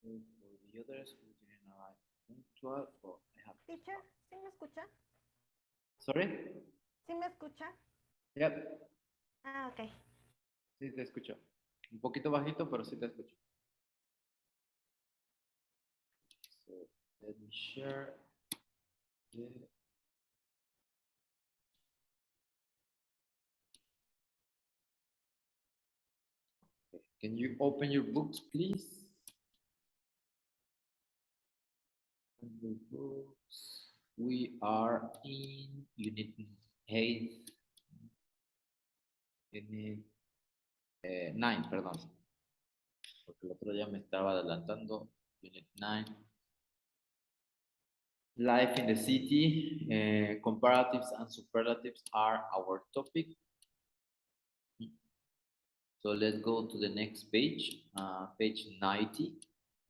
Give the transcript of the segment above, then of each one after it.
For the others who didn't arrive punctual, oh, I have. Teacher, ¿sí me escucha? Sorry? ¿Sí me escucha? Yep. Ah, ok. Sí te escucho. Un poquito bajito, pero sí te escucho. So let me share the Can you open your books, please? Open your books. We are in Unit 8, Unit 9, perdón. Porque el otro día me estaba adelantando. Unit 9. Life in the city, comparatives and superlatives are our topic. So let's go to the next page, page 90.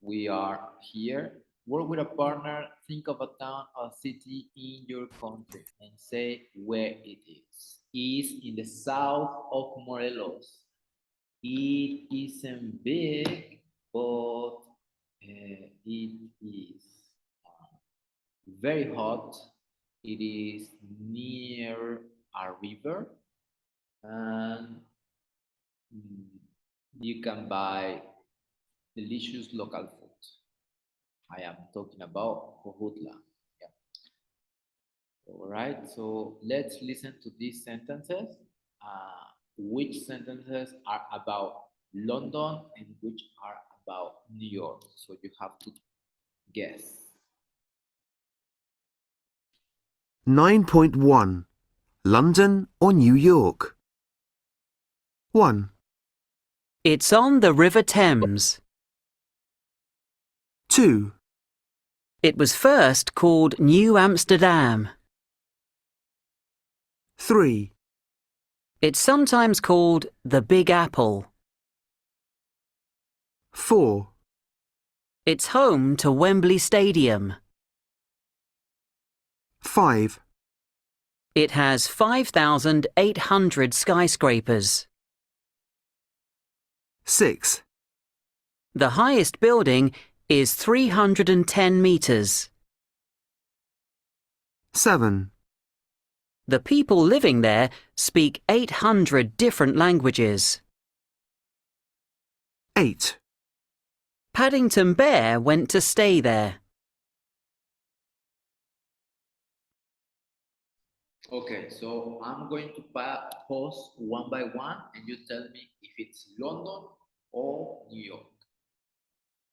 We are here. Work with a partner, think of a town or city in your country and say where it is. Is in the south of Morelos. It isn't big, but it is very hot. It is near a river and you can buy delicious local food. I am talking about Jojutla. Yeah. All right, so let's listen to these sentences. Which sentences are about London and which are about New York? So you have to guess. 9.1 London or New York? 1, It's on the River Thames. 2, It was first called New Amsterdam. 3, It's sometimes called the Big Apple. 4, It's home to Wembley Stadium. 5, It has 5,800 skyscrapers. 6, The highest building is 310 meters. 7, The people living there speak 800 different languages. 8, Paddington Bear went to stay there. Okay, so I'm going to pause one by one and you tell me if it's London or New York.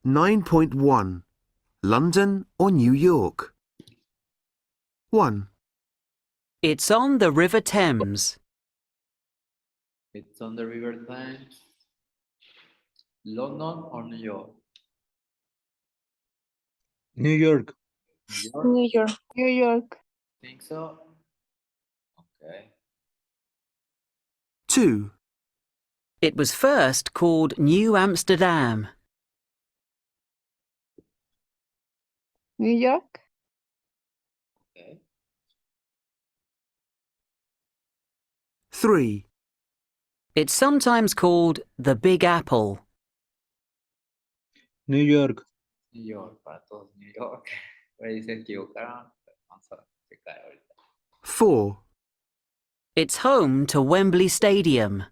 9.1 London or New York? 1, It's on the River Thames. It's on the River Thames. London or New York? New York. New York? New York. New York. Think so? Okay. 2, It was first called New Amsterdam. New York. Okay. 3, It's sometimes called the Big Apple. New York. New York, para todos New York. Ahí se equivocaron. Vamos a checar ahorita. 4, It's home to Wembley Stadium.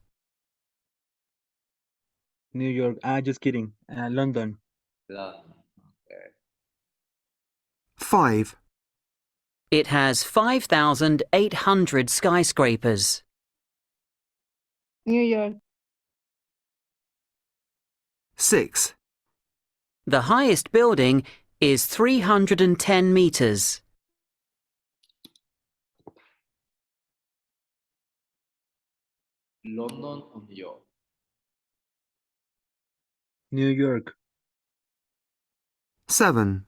New York. Just kidding. London. London. Okay. 5, It has 5,800 skyscrapers. New York. 6, The highest building is 310 meters. London or New York? New York. 7,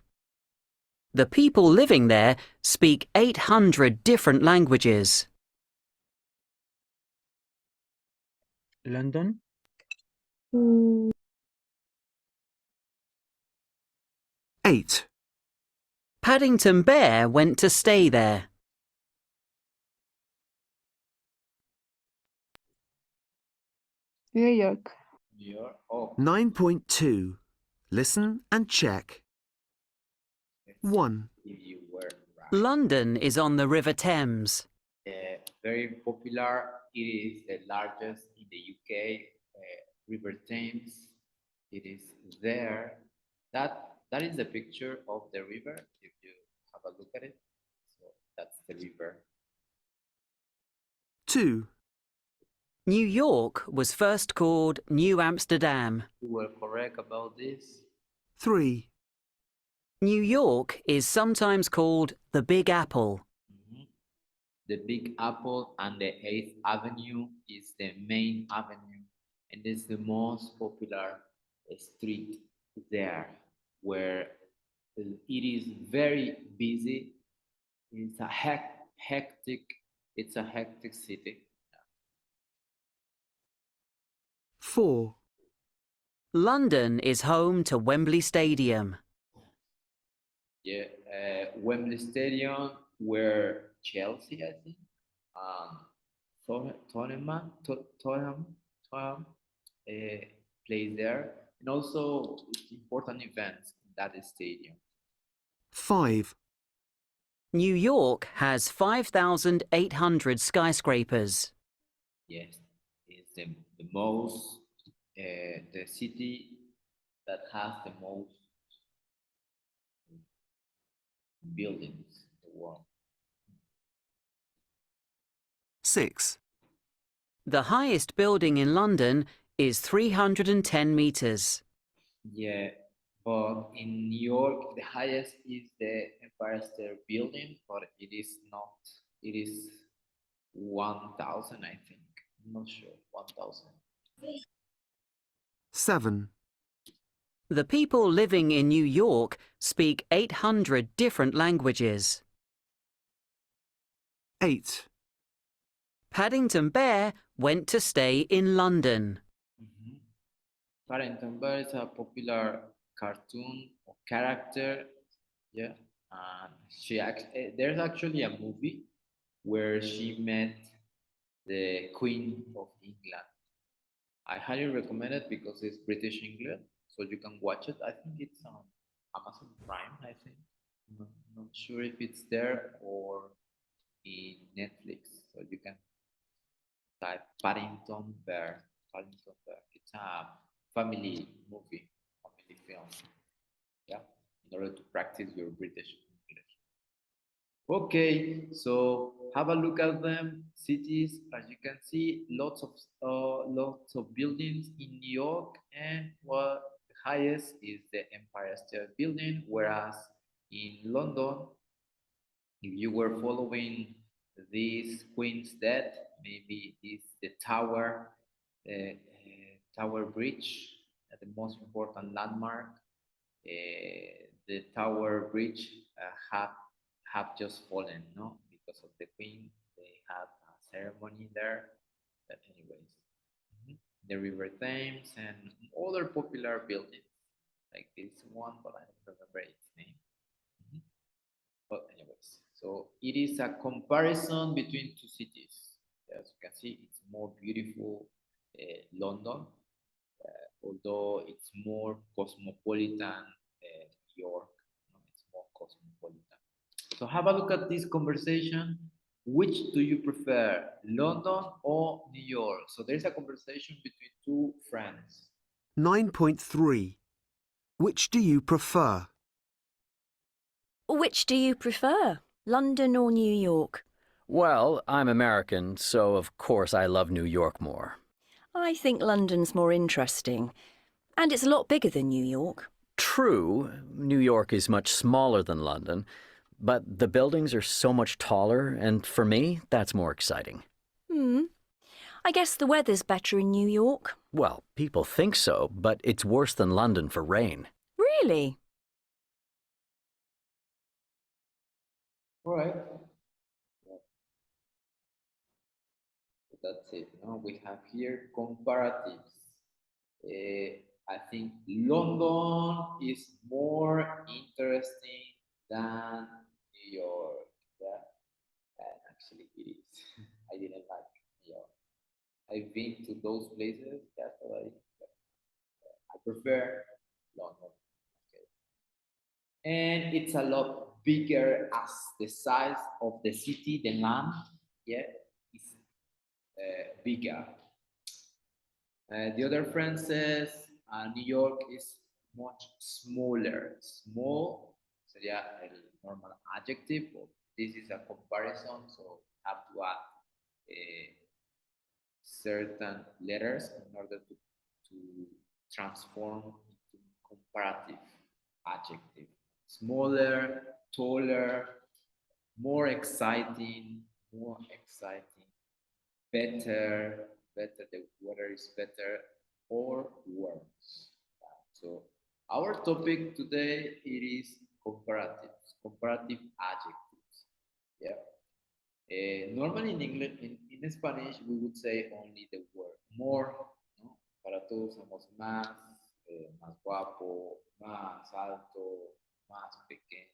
The people living there speak 800 different languages. London. Mm, 8, Paddington Bear went to stay there. New York. New York. Oh, 9.2 Listen and check. Let's 1, see if you were right. London is on the River Thames. Very popular. It is the largest in the UK. River Thames. It is there. That is the picture of the river. If you have a look at it, so that's the river. 2, New York was first called New Amsterdam. You were correct about this. 3, New York is sometimes called the Big Apple. Mhm. The Big Apple and the 8th Avenue is the main avenue, and it's the most popular street there, where it is very busy. It's a hectic city. 4, London is home to Wembley Stadium. Yeah, Wembley Stadium, where Chelsea, I think, Tottenham plays there, and also it's important events in that stadium. 5, New York has 5,800 skyscrapers. Yes, it's the most, the city that has the most buildings in the world. 6, The highest building in London is 310 meters. Yeah, but in New York, the highest is the Empire State Building, but it is not. It is 1,000, I think. I'm not sure. 1,000. 7, The people living in New York speak 800 different languages. 8, Paddington Bear went to stay in London. Mhm. Paddington Bear is a popular cartoon or character. Yeah, and there's actually a movie where she met the Queen of England. I highly recommend it because it's British England, so you can watch it. I think it's on Amazon Prime. I think. Not sure if it's there or in Netflix, so you can type Paddington Bear. Paddington Bear. It's a family movie, family film. Yeah, in order to practice your British English. Okay, so have a look at them. Cities, as you can see, lots of buildings in New York, and what the highest is the Empire State Building, whereas in London, if you were following this Queen's death, maybe it's the Tower Bridge, the most important landmark. The Tower Bridge have just fallen, no, because of the Queen. They had a ceremony there. But anyways, mhm. The River Thames and other popular buildings like this one, but I don't remember its name. Mhm. But anyways, so it is a comparison between two cities. As you can see, it's more beautiful, London, although it's more cosmopolitan, New York. It's more cosmopolitan. So have a look at this conversation. Which do you prefer, London or New York? So there's a conversation between two friends. 9.3. Which do you prefer? Which do you prefer, London or New York? Well, I'm American, so of course I love New York more. I think London's more interesting. And it's a lot bigger than New York. True, New York is much smaller than London, but the buildings are so much taller, and for me, that's more exciting. I guess the weather's better in New York. Well, people think so, but it's worse than London for rain. Really? All right. So that's it. No, we have here comparatives. I think London is more interesting than New York. Yeah, and actually it is. I didn't like New York. I've been to those places. That's what I prefer London. and it's a lot bigger as the size of the city, the land, yeah, is bigger. The other friend says New York is much smaller. Small sería el normal adjective, but this is a comparison, so have to add certain letters in order to transform into comparative adjective. Smaller, taller, more exciting, better, the weather is better, or worse. So our topic today it is comparative adjectives. Yeah. Normally in English, in Spanish, we would say only the word more, ¿no? Para todos somos más, más guapo, más alto, más pequeño,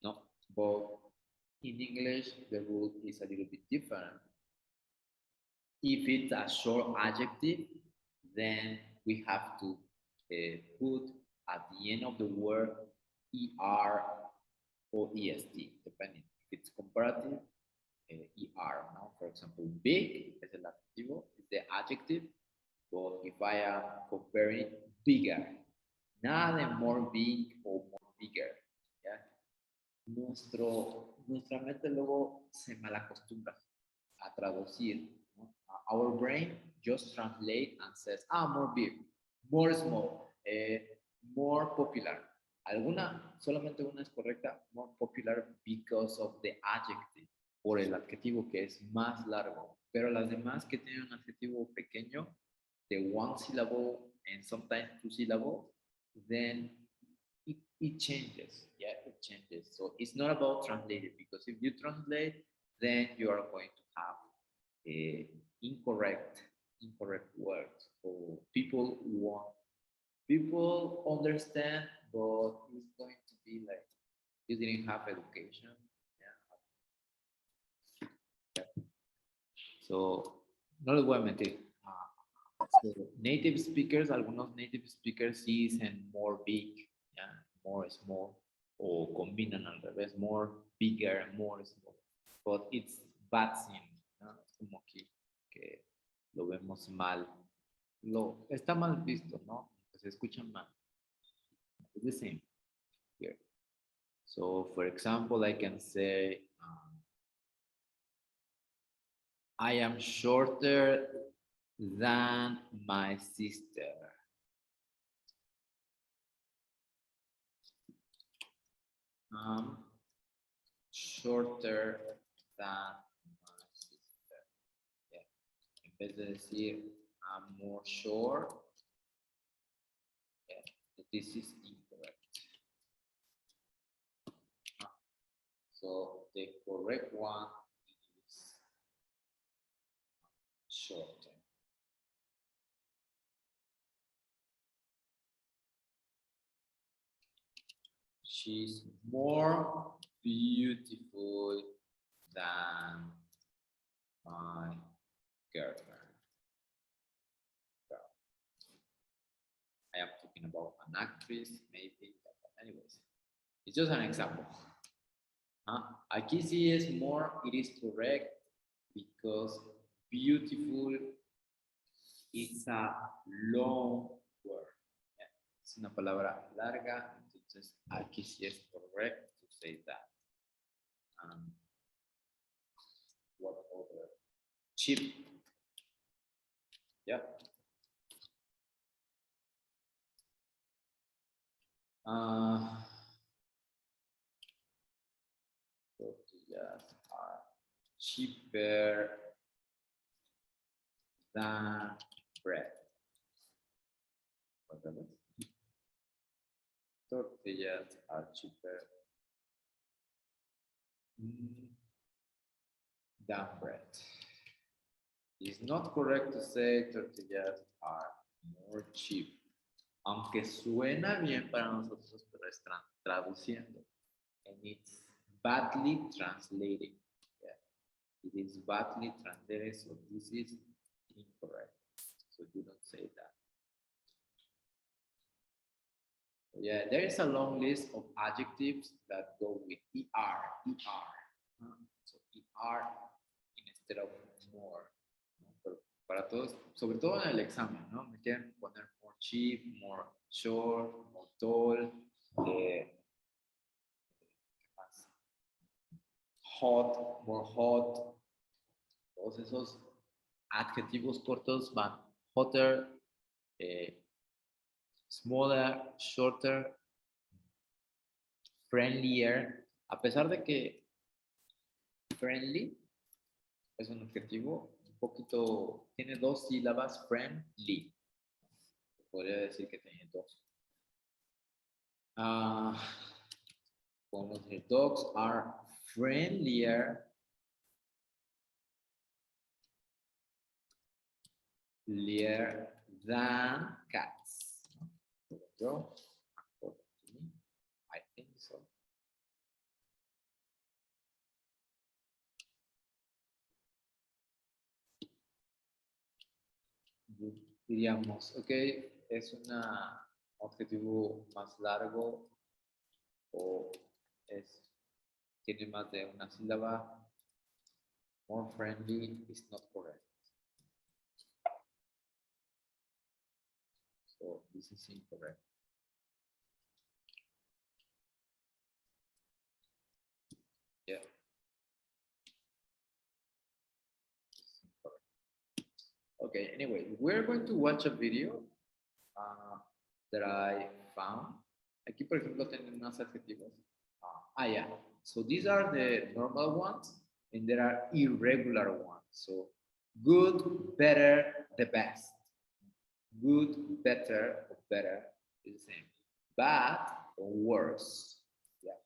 ¿no? But in English, the rule is a little bit different. If it's a short adjective, then we have to put at the end of the word er or est, depending. If it's comparative, er. No? For example, big is el adjetivo, is the adjective. But if I am comparing bigger, nada de more big or more bigger. ¿Ya? Nuestra mente luego se malacostumbra a traducir. ¿No? Our brain just translate and says, more big, more small, more popular. Solamente una es correcta, more popular because of the adjective, por el adjetivo que es más largo. Pero las demás que tienen un adjetivo pequeño, de one syllable and sometimes two syllables, then it changes. Yeah, it changes. So it's not about translating, because if you translate, then you are going to have incorrect words. So people understand, but it's going to be like you didn't have education. Yeah. So no les voy a mentir. So native speakers, algunos native speakers sí dicen more big, yeah, more small, o combinan al revés, more bigger, more small. But it's bad thing, ¿no? Es como que lo vemos mal. Está mal visto, ¿no? Se escucha mal. It's the same here. So, for example, I can say, I am shorter than my sister. Shorter than my sister. Yeah. En vez de decir I'm more short, yeah, this is incorrect. So the correct one is shorter. She's more beautiful than my girlfriend. I am talking about an actress, maybe, but anyways, it's just an example. Aquí sí es more, it is correct, because beautiful is a long word. Yeah. Es una palabra larga, entonces aquí sí es correct to say that. What other? Cheap. Yeah. Tortillas are cheaper than bread. Tortillas are cheaper than bread. It's not correct to say tortillas are more cheap. Aunque suena bien para nosotros, pero es traduciendo. And it's badly translated. Yeah. It is badly translated, so this is incorrect. So you don't say that. So Yeah, there is a long list of adjectives that go with er. So er instead of more. ¿No? Pero para todos, sobre todo en el examen, ¿no? Me quieren poner more cheap, more short, more tall, ¿qué más? Hot, more hot. Todos esos adjetivos cortos van hotter, smaller, shorter, friendlier. A pesar de que friendly es un adjetivo un poquito, tiene dos sílabas, friendly. Podría decir que tiene dos. Podemos decir, dogs are friendlier than cats. So, according to me, I think so. Diríamos, ok, es un adjetivo más largo o tiene más de una sílaba. More friendly is not correct. So this is incorrect. Yeah. Okay, anyway, we're going to watch a video that I found. Aquí, por ejemplo, tengo unos adjetivos. Yeah. So these are the normal ones, and there are irregular ones. So good, better, the best. Good, better, or better is the same. Bad or worse. Yeah.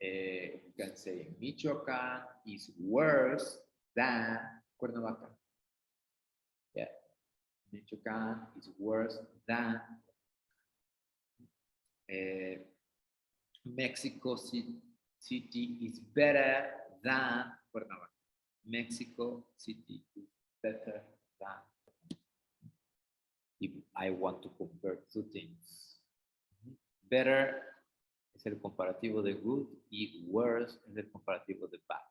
You can say Michoacán is worse than Cuernavaca. Yeah. Michoacán is worse than Mexico City is better than Cuernavaca. Mexico City is better than. If I want to compare two things. Better es el comparativo de good y worse es el comparativo de bad.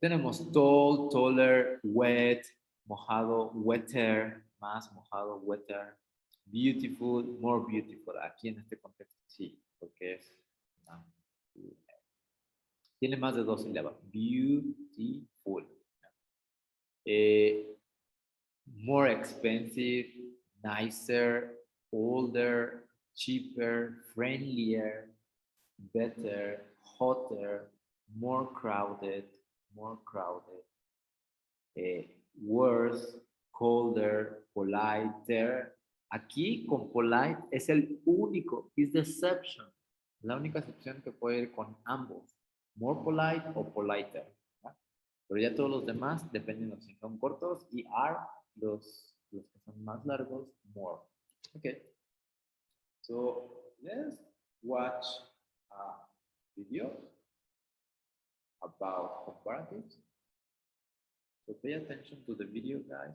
Tenemos tall, taller, wet, mojado, wetter, más mojado, wetter, beautiful, more beautiful. Aquí en este contexto sí, porque es tiene más de dos sílabas. Beautiful. More expensive, nicer, older, cheaper, friendlier, better, hotter, more crowded, worse, colder, politer. Aquí con polite es el único, is the exception. La única excepción que puede ir con ambos, more polite o politer. ¿Ya? Pero ya todos los demás dependen de si son cortos y are los que son más largos, more. Okay. So let's watch a video about comparatives. So pay attention to the video, guys.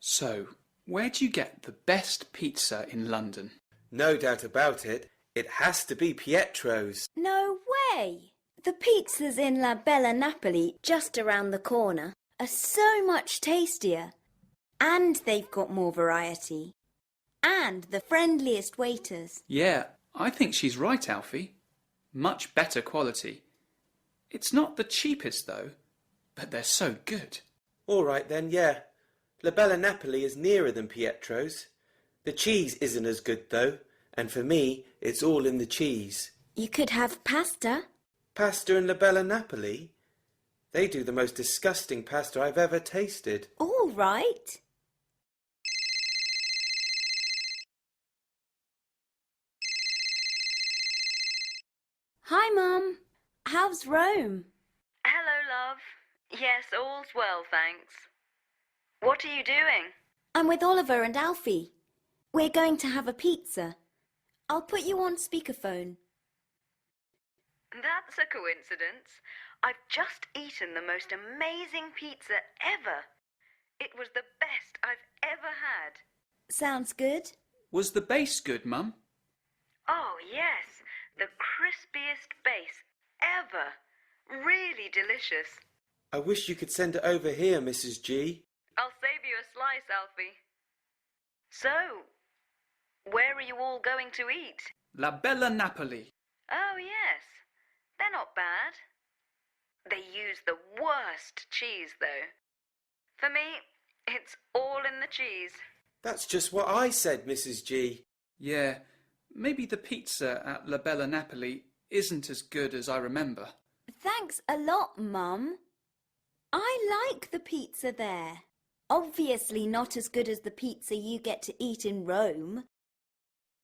So, where do you get the best pizza in London? No doubt about it. It has to be Pietro's. No way! The pizzas in La Bella Napoli, just around the corner, are so much tastier. And they've got more variety. And the friendliest waiters. Yeah, I think she's right, Alfie. Much better quality. It's not the cheapest, though, but they're so good. All right then, yeah. La Bella Napoli is nearer than Pietro's. The cheese isn't as good, though, and for me, it's all in the cheese. You could have pasta. Pasta in La Bella Napoli? They do the most disgusting pasta I've ever tasted. All right. Hi, Mum. How's Rome? Hello, love. Yes, all's well, thanks. What are you doing? I'm with Oliver and Alfie. We're going to have a pizza. I'll put you on speakerphone. That's a coincidence. I've just eaten the most amazing pizza ever. It was the best I've ever had. Sounds good. Was the base good, Mum? Oh, yes. The crispiest base ever. Really delicious. I wish you could send it over here, Mrs. G. I'll save you a slice, Alfie. So, where are you all going to eat? La Bella Napoli. Oh, yes. They're not bad. They use the worst cheese, though. For me, it's all in the cheese. That's just what I said, Mrs. G. Yeah, maybe the pizza at La Bella Napoli isn't as good as I remember. Thanks a lot, Mum. I like the pizza there. Obviously not as good as the pizza you get to eat in Rome.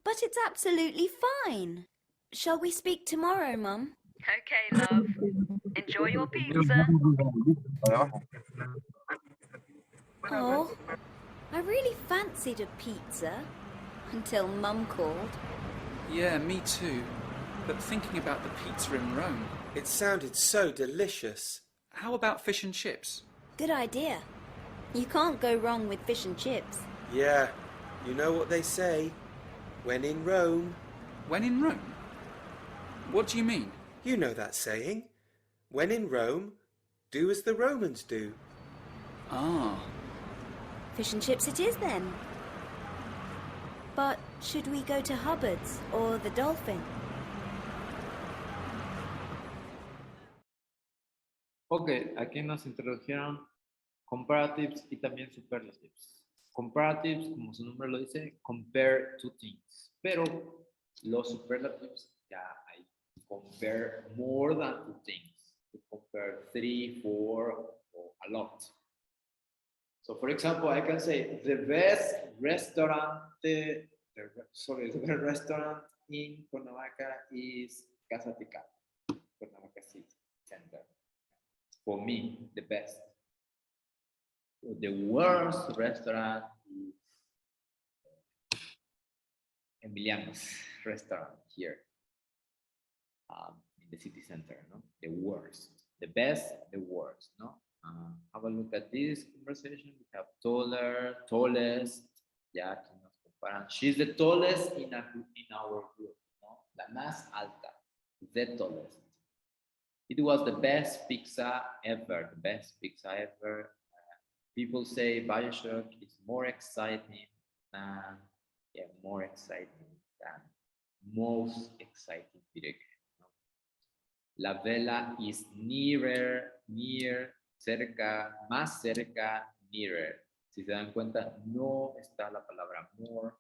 But it's absolutely fine. Shall we speak tomorrow, Mum? Okay, love. Enjoy your pizza. Oh, I really fancied a pizza until Mum called. Yeah, me too. But thinking about the pizza in Rome, It sounded so delicious. how about fish and chips? Good idea. You can't go wrong with fish and chips. Yeah, you know what they say. When in Rome. When in Rome? What do you mean? You know that saying. When in Rome, do as the Romans do. Ah, Fish and chips it is then. But should we go to Hubbard's or the Dolphin? Ok, aquí nos introdujeron comparatives y también superlatives. Comparatives, como su nombre lo dice, compare two things. Pero los superlatives ya hay compare more than two things. To compare 3, 4, or a lot. So for example, I can say the best restaurant, the best restaurant in Cuernavaca is Casa Tica, Cuernavaca City Center. For me, the best. The worst restaurant is Emiliano's restaurant here in the city center, no? The worst. The best, the worst, no? Have a look at this conversation. We have taller, tallest. Ya aquí nos comparan. She's the tallest in our group, no? La más alta, the tallest. It was the best pizza ever, the best pizza ever. People say Bioshock is more exciting than, more exciting than most exciting video game. No? La Vela is nearer, near, cerca, más cerca, nearer. Si se dan cuenta, no está la palabra more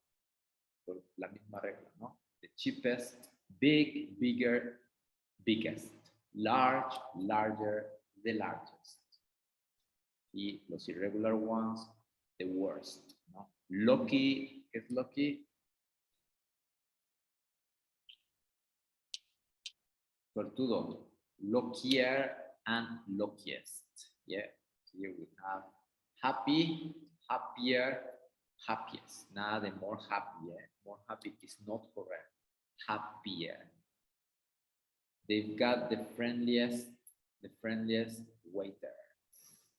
por la misma regla, ¿no? The cheapest, big, bigger, biggest. Large, larger, the largest. Y los irregular ones, the worst, ¿no? Lucky, ¿qué es lucky? Sortudo. Luckier and luckiest. Yeah. Here we have happy, happier, happiest. Nada de more happy. Yeah? More happy is not correct. Happier. They've got the friendliest waiters.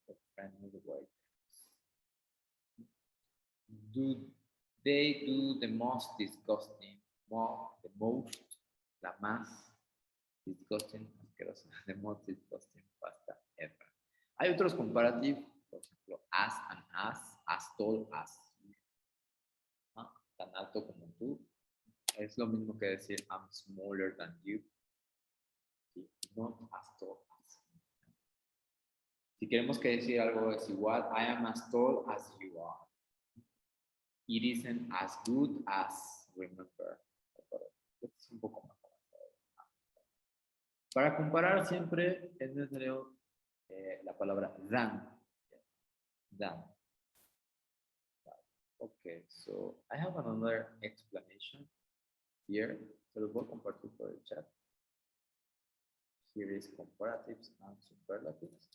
The friendly waiters. They do the most disgusting, the most, la más disgusting, asquerosa, the most disgusting pasta ever. Hay otros comparativos, por ejemplo, as and as tall as you. ¿No? Tan alto como tú. Es lo mismo que decir I'm smaller than you. Not as tall as you. Si queremos que decir algo es igual, I am as tall as you are. It isn't as good as, remember. Es un poco más. Para comparar siempre es necesario la palabra than. Than. Okay, so I have another explanation here. Se los voy a compartir por el chat. Here is comparatives and superlatives.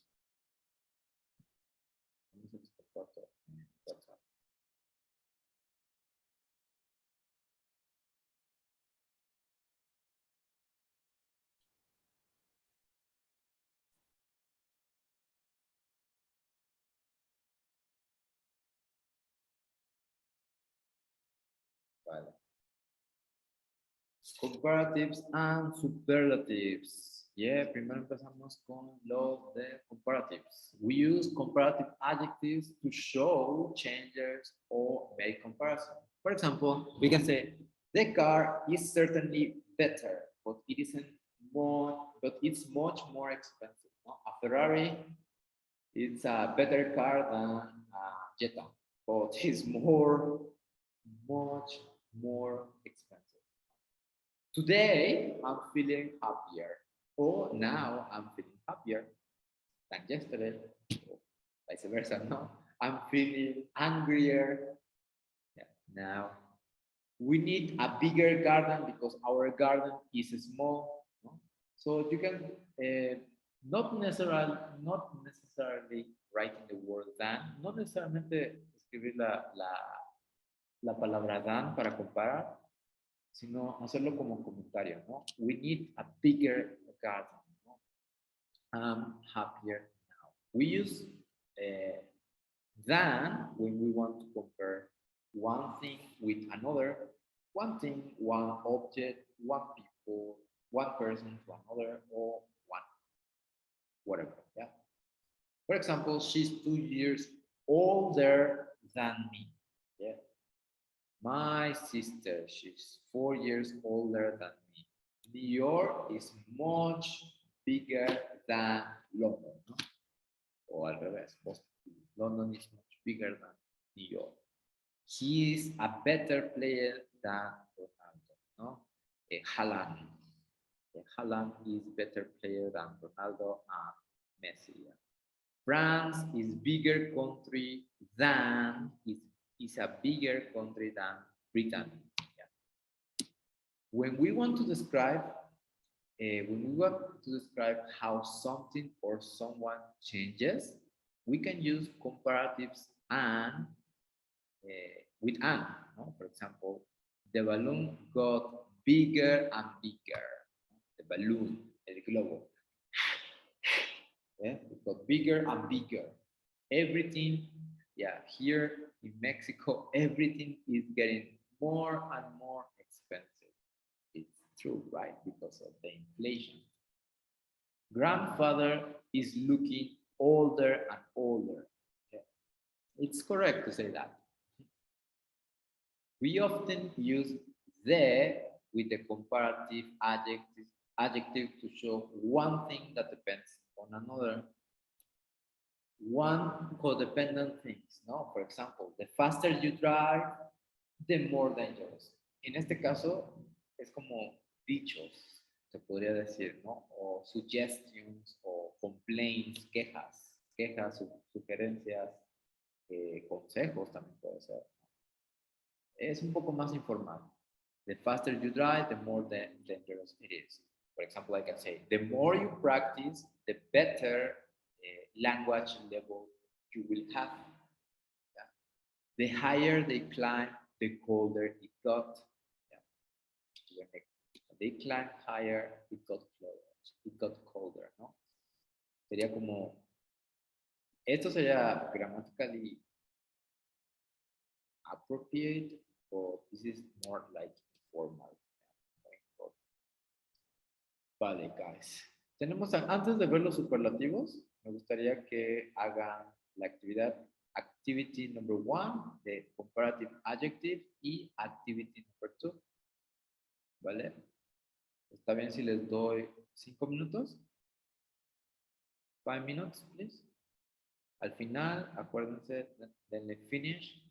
Vale. Comparatives and superlatives. Yeah, primero empezamos con los de comparatives. We use comparative adjectives to show changes or make comparison. For example, we can say the car is certainly better, but it isn't more, but it's much more expensive. No? A Ferrari is a better car than a Jetta, but it's much more expensive. Today, I'm feeling happier. Or now, I'm feeling happier than yesterday. Or vice versa, no? I'm feeling angrier. Yeah. Now, we need a bigger garden because our garden is small. No? So you can not necessarily writing the word than, no necesariamente escribir la palabra than para comparar, sino hacerlo como comentario, ¿no? We need a bigger garden, ¿no? I'm happier now. We use than when we want to compare one thing with another, one thing, one object, one people, one person to another, or one, whatever, yeah? For example, she's 2 years older than me, yeah? My sister, she's 4 years older than me. New York is much bigger than London, no? Or al revés, London is much bigger than New York. He is a better player than Ronaldo, no? Haaland. Haaland is better player than Ronaldo and Messi. Yeah. France is bigger country than is a bigger country than Britain. Yeah. When we want to describe how something or someone changes, we can use comparatives and with and. No? For example, the balloon got bigger and bigger. The balloon, el globo. Yeah, it got bigger and bigger. Everything, yeah, here in Mexico, everything is getting more and more expensive. It's true, right? Because of the inflation. Grandfather is looking older and older. Yeah. It's correct to say that. We often use the with the comparative adjective to show one thing that depends on another. One codependent things, ¿no? For example, the faster you drive, the more dangerous. En este caso, es como dichos, se podría decir, ¿no? O suggestions, o complaints, quejas, sugerencias, consejos también puede ser. Es un poco más informal. The faster you drive, the more dangerous it is. For example, I can say, the more you practice, the better language level you will have. Yeah. The higher they climb, the colder it got. Yeah. When they climb higher, it got colder, ¿no? Sería como, esto sería grammatically appropriate, but this is more like informal. Vale, guys. Antes de ver los superlativos, me gustaría que hagan la actividad activity number 1 de comparative adjective y activity number 2. ¿Vale? ¿Está bien si les doy 5 minutos? 5 minutes, please. Al final, acuérdense, denle finish.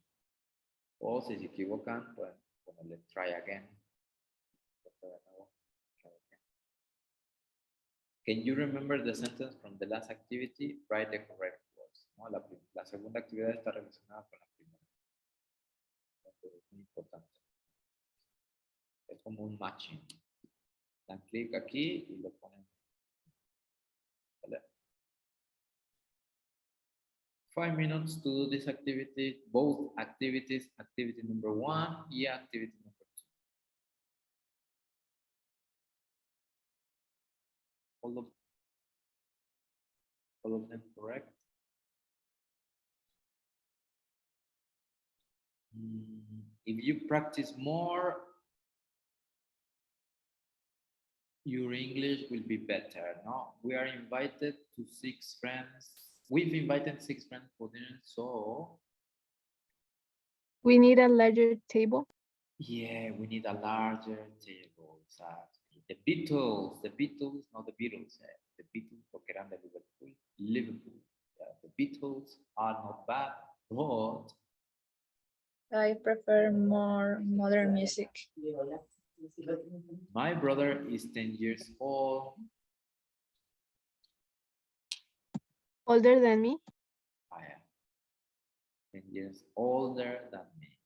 O si se equivocan, pueden ponerle try again. Can you remember the sentence from the last activity? Write the correct words. ¿No? La segunda actividad está relacionada con la primera. Entonces, es muy importante. Es como un matching. Dan clic aquí y lo ponen ¿vale? 5 minutes to do this activity, both activities, activity number 1 y activity number 2. All of them correct? If you practice more, your English will be better, no? We are invited to 6 friends. We've invited 6 friends for dinner, so... We need a larger table. Yeah, we need a larger table, exactly. The Beatles, not the Beatles, the Beatles, porque eran de Liverpool. Yeah, the Beatles are not bad, but... I prefer more modern music. My brother is 10 years old. Older than me? I am 10 years older than me.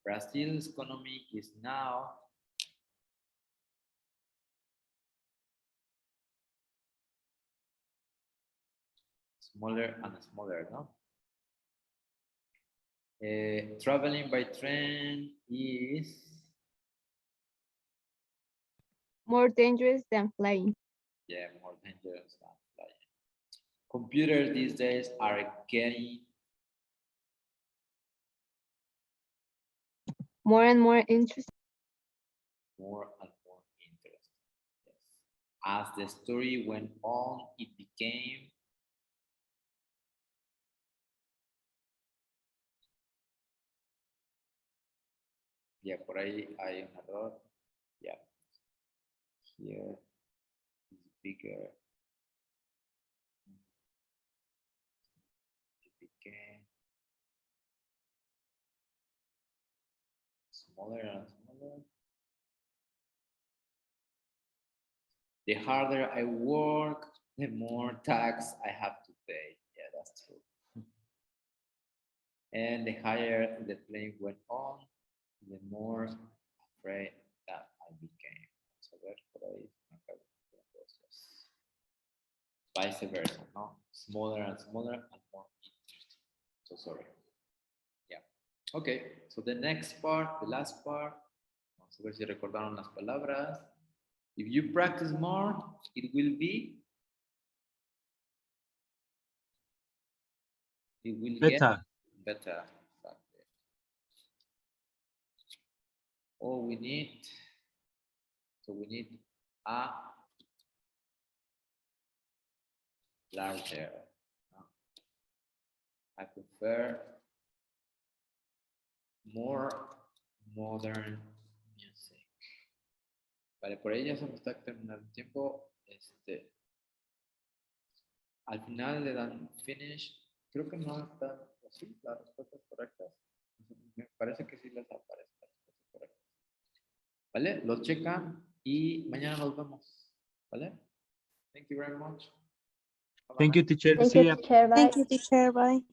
Brazil's economy is now smaller and smaller, no? Traveling by train is More dangerous than flying. yeah, more dangerous than flying. Computers these days are getting More and more interesting. more and more interesting. Yes. As the story went on, it became yeah, por ahí hay un error. Yeah. Here is bigger. It became smaller and smaller. The harder I work, the more tax I have to pay. Yeah, that's true. And the higher the plane went on, the more afraid that I became. So therefore, vice versa, no? Smaller and smaller and more interesting. So sorry. Yeah. Okay, so the next part, the last part, vamos a ver si recordaron las palabras. If you practice more, it will get Better. better. Exactly. All we need, so we need a larger. I prefer more modern music. Vale, por ahí ya se me está terminando el tiempo. Al final le dan finish. Creo que no están así las respuestas correctas. Me parece que sí les aparecen las respuestas correctas. ¿Vale? Lo checan y mañana nos vemos. ¿Vale? Thank you very much. Thank you, teacher. Thank See you, ya. teacher. Bye. Thank you, teacher. Bye.